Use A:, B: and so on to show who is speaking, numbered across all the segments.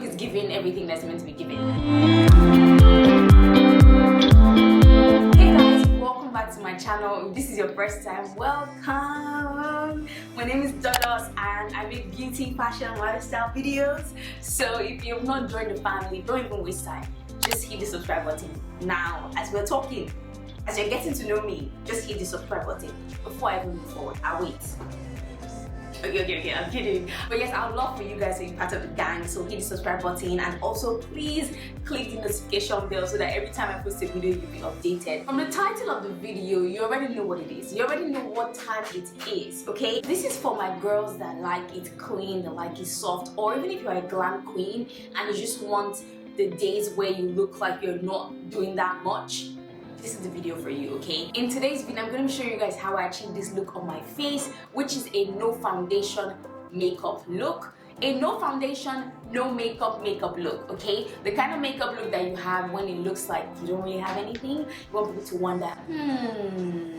A: look is giving everything that's meant to be given. Hey guys, welcome back to my channel. If this is your first time, welcome. My name is Dodos and I make beauty, fashion, lifestyle videos. So if you have not joined the family, don't even waste time. Just hit the subscribe button. Now, as we're talking, as you're getting to know me, just hit the subscribe button. Before I even move forward, I'll wait. Okay, I'm kidding. But yes, I would love for you guys to be part of the gang, so hit the subscribe button and also please click the notification bell so that every time I post a video, you'll be updated. From the title of the video, you already know what it is. You already know what time it is, okay? This is for my girls that like it clean, that like it soft, or even if you're a glam queen and you just want the days where you look like you're not doing that much. This is the video for you, okay? In today's video, I'm going to show you guys how I achieve this look on my face, which is a no foundation makeup look. A no foundation, no makeup look, okay? The kind of makeup look that you have when it looks like you don't really have anything. You want people to wonder,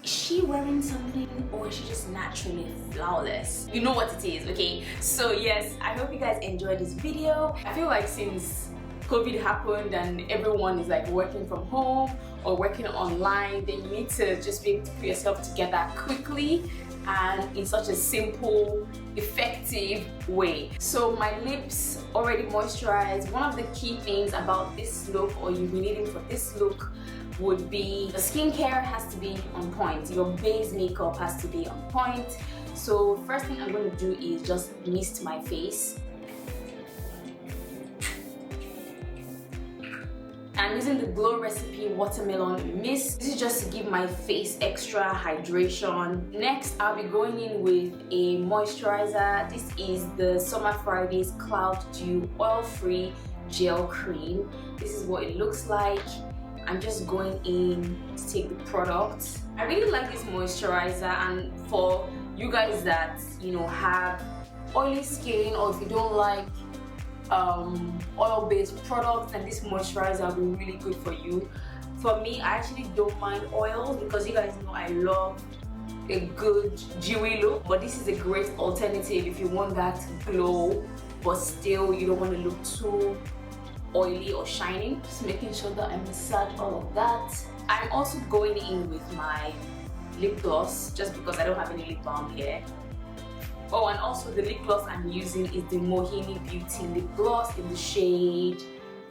A: is she wearing something or is she just naturally flawless? You know what it is, okay? So yes, I hope you guys enjoyed this video. I feel like since COVID happened and everyone is like working from home or working online, then you need to just be able to put yourself together quickly and in such a simple, effective way. So my lips already moisturized. One of the key things about this look, or you'll be needing for this look, would be the skincare has to be on point. Your base makeup has to be on point. So first thing I'm going to do is just mist my face. I'm using the Glow Recipe Watermelon Mist. This is just to give my face extra hydration. Next, I'll be going in with a moisturizer. This is the Summer Fridays Cloud Dew Oil-Free Gel Cream. This is what it looks like. I'm just going in to take the product. I really like this moisturizer, and for you guys that, you know, have oily skin, or if you don't like oil-based products, and this moisturizer will be really good for you. For me, I actually don't mind oils because you guys know I love a good dewy look, but this is a great alternative if you want that glow but still you don't want to look too oily or shiny. Just making sure that I massage all of that. I'm also going in with my lip gloss just because I don't have any lip balm here. Oh, and also the lip gloss I'm using is the Mohini Beauty lip gloss in the shade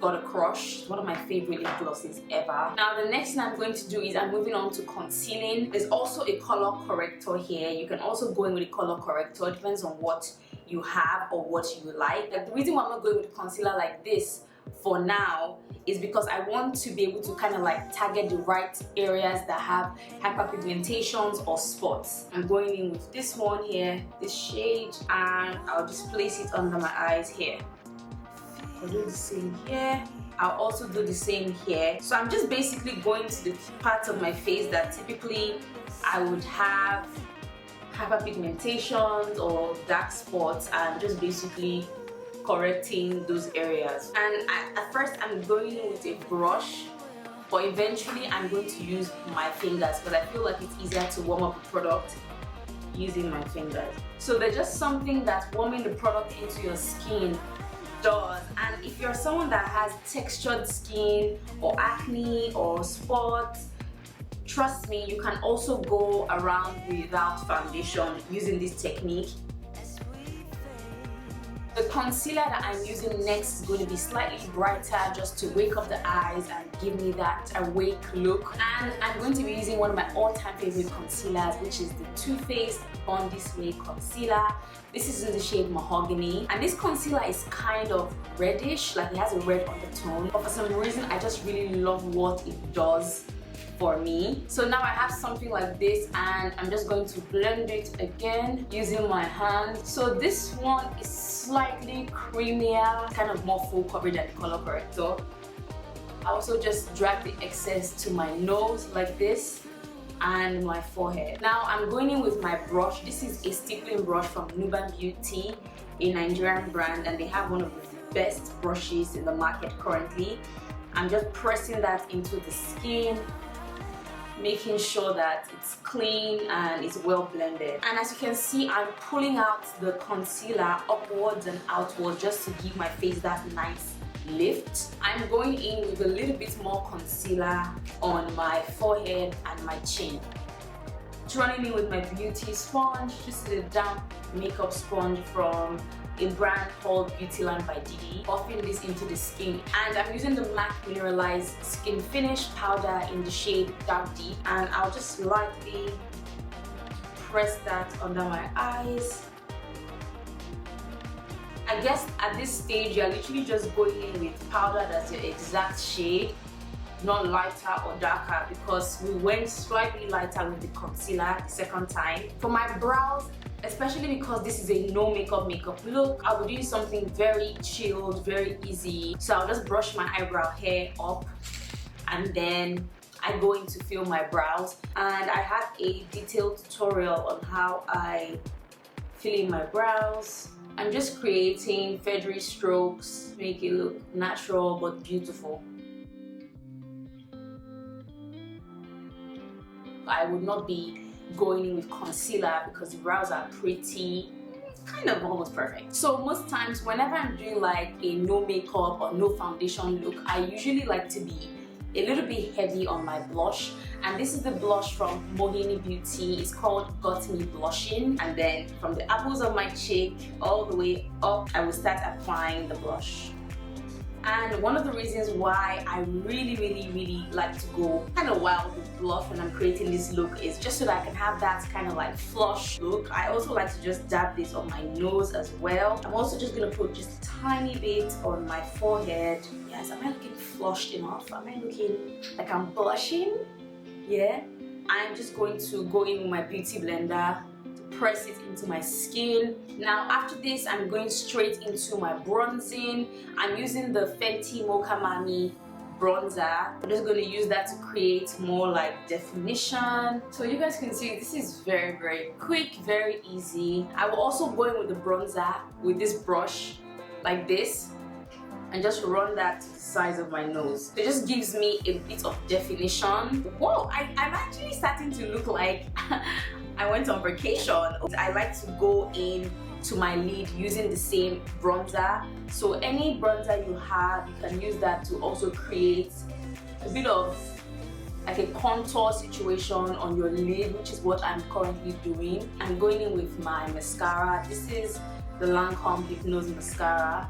A: Got a Crush. It's one of my favorite lip glosses ever. Now the next thing I'm going to do is I'm moving on to concealing. There's also a color corrector here. You can also go in with a color corrector. It depends on what you have or what you like. Like the reason why I'm not going with concealer like this for now is because I want to be able to kind of like target the right areas that have hyperpigmentations or spots. I'm going in with this one here, this shade, and I'll just place it under my eyes here. I'll do the same here. I'll also do the same here. So I'm just basically going to the parts of my face that typically I would have hyperpigmentations or dark spots, and just basically correcting those areas. And at first I'm going in with a brush, but eventually I'm going to use my fingers because I feel like it's easier to warm up the product using my fingers. So there's just something that warming the product into your skin does. And if you're someone that has textured skin or acne or spots, trust me, you can also go around without foundation using this technique. The concealer that I'm using next is going to be slightly brighter just to wake up the eyes and give me that awake look. And I'm going to be using one of my all-time favorite concealers, which is the Too Faced Born This Way Concealer. This is in the shade Mahogany. And this concealer is kind of reddish, like it has a red undertone. But for some reason, I just really love what it does for me. So now I have something like this, and I'm just going to blend it again using my hand. So this one is slightly creamier, kind of more full coverage than the color corrector. I also just drag the excess to my nose like this and my forehead. Now I'm going in with my brush. This is a stippling brush from Nuban Beauty, a Nigerian brand, and they have one of the best brushes in the market currently. I'm just pressing that into the skin making sure that it's clean and it's well blended. And as you can see, I'm pulling out the concealer upwards and outwards just to give my face that nice lift. I'm going in with a little bit more concealer on my forehead and my chin. Running in with my beauty sponge, just a damp makeup sponge from a brand called Beautyline by Didi. Buffing this into the skin, and I'm using the MAC Mineralized Skinfinish powder in the shade Dark Deep, and I'll just lightly press that under my eyes. I guess at this stage you're literally just going in with powder that's your exact shade, not lighter or darker, because we went slightly lighter with the concealer the second time. For my brows, especially because this is a no makeup look, I will do something very chilled, very easy. So I'll just brush my eyebrow hair up, and then I go in to fill my brows. And I have a detailed tutorial on how I fill in my brows. I'm just creating feathery strokes, make it look natural but beautiful. I would not be going in with concealer because the brows are pretty, kind of almost perfect. So most times whenever I'm doing like a no makeup or no foundation look, I usually like to be a little bit heavy on my blush, and this is the blush from Mohini Beauty. It's called Got Me Blushing, and then from the apples of my cheek all the way up, I will start applying the blush. And one of the reasons why I really like to go kind of wild with blush when I'm creating this look is just so that I can have that kind of like flush look. I also like to just dab this on my nose as well. I'm also just going to put just a tiny bit on my forehead. Yes, am I looking flushed enough? Am I looking like I'm blushing? Yeah. I'm just going to go in with my beauty blender, press it into my skin. Now after this, I'm going straight into my bronzing. I'm using the Fenty Mocha Mami bronzer. I'm just going to use that to create more like definition. So you guys can see this is very quick, very easy. I will also go in with the bronzer with this brush like this and just run that to the sides of my nose. It just gives me a bit of definition. Whoa, I'm actually starting to look like I went on vacation. I like to go in to my lid using the same bronzer. So any bronzer you have, you can use that to also create a bit of like a contour situation on your lid, which is what I'm currently doing. I'm going in with my mascara. This is the Lancome Hypnose mascara.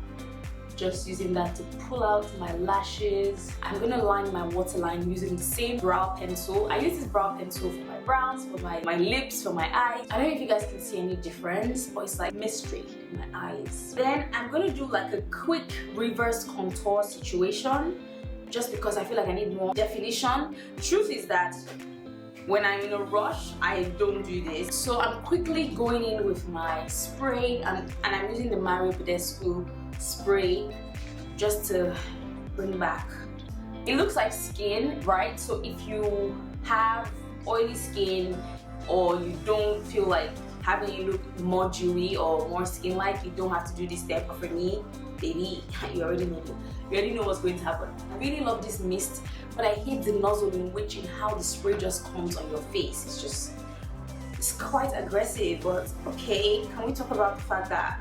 A: Just using that to pull out my lashes. I'm gonna line my waterline using the same brow pencil. I use this brow pencil for my brows, for my lips, for my eyes. I don't know if you guys can see any difference, but it's like mystery in my eyes. Then I'm gonna do like a quick reverse contour situation, just because I feel like I need more definition. Truth is that when I'm in a rush, I don't do this. So I'm quickly going in with my spray, and I'm using the Badescu spray just to bring back. It looks like skin, right? So if you have oily skin or you don't feel like having it look more dewy or more skin-like, you don't have to do this step. But for me, baby, you already know what's going to happen. I really love this mist, but I hate the nozzle in which and how the spray just comes on your face. It's quite aggressive, but okay. Can we talk about the fact that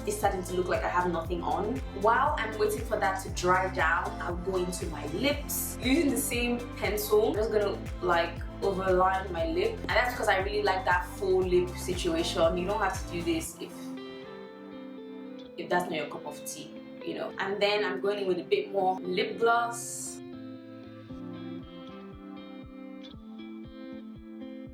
A: it's starting to look like I have nothing on? While I'm waiting for that to dry down, I'll go into my lips. Using the same pencil, I'm just gonna like overline my lip. And that's because I really like that full lip situation. You don't have to do this if that's not your cup of tea, you know. And then I'm going in with a bit more lip gloss.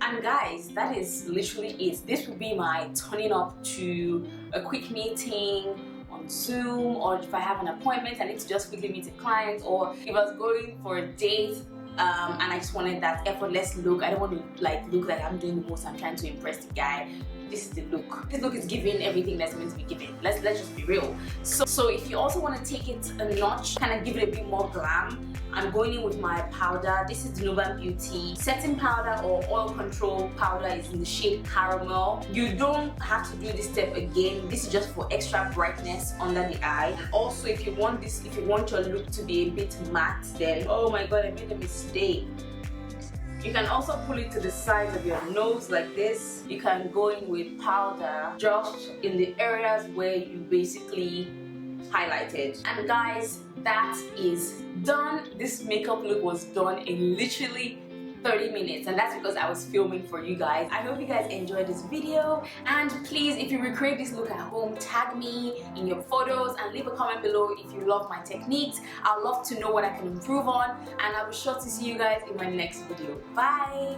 A: And guys, that is literally it. This would be my turning up to a quick meeting on Zoom, or if I have an appointment, I need to just quickly meet a client, or if I was going for a date and I just wanted that effortless look. I don't want to like look like I'm doing the most, I'm trying to impress the guy. This is the look. This look is giving everything that's meant to be given. Let's just be real. So if you also want to take it a notch, kind of give it a bit more glam, I'm going in with my powder. This is the Nuban Beauty setting powder or oil control powder. Is in the shade Caramel. You don't have to do this step again. This is just for extra brightness under the eye. And also, if you want your look to be a bit matte, then oh my god, I made a mistake. You can also pull it to the sides of your nose like this. You can go in with powder just in the areas where you basically highlighted. And guys, that is done. This makeup look was done in literally 30 minutes, and that's because I was filming for you guys. I hope you guys enjoyed this video, and please, if you recreate this look at home, tag me in your photos and leave a comment below if you love my techniques. I'd love to know what I can improve on, and I'll be sure to see you guys in my next video. Bye.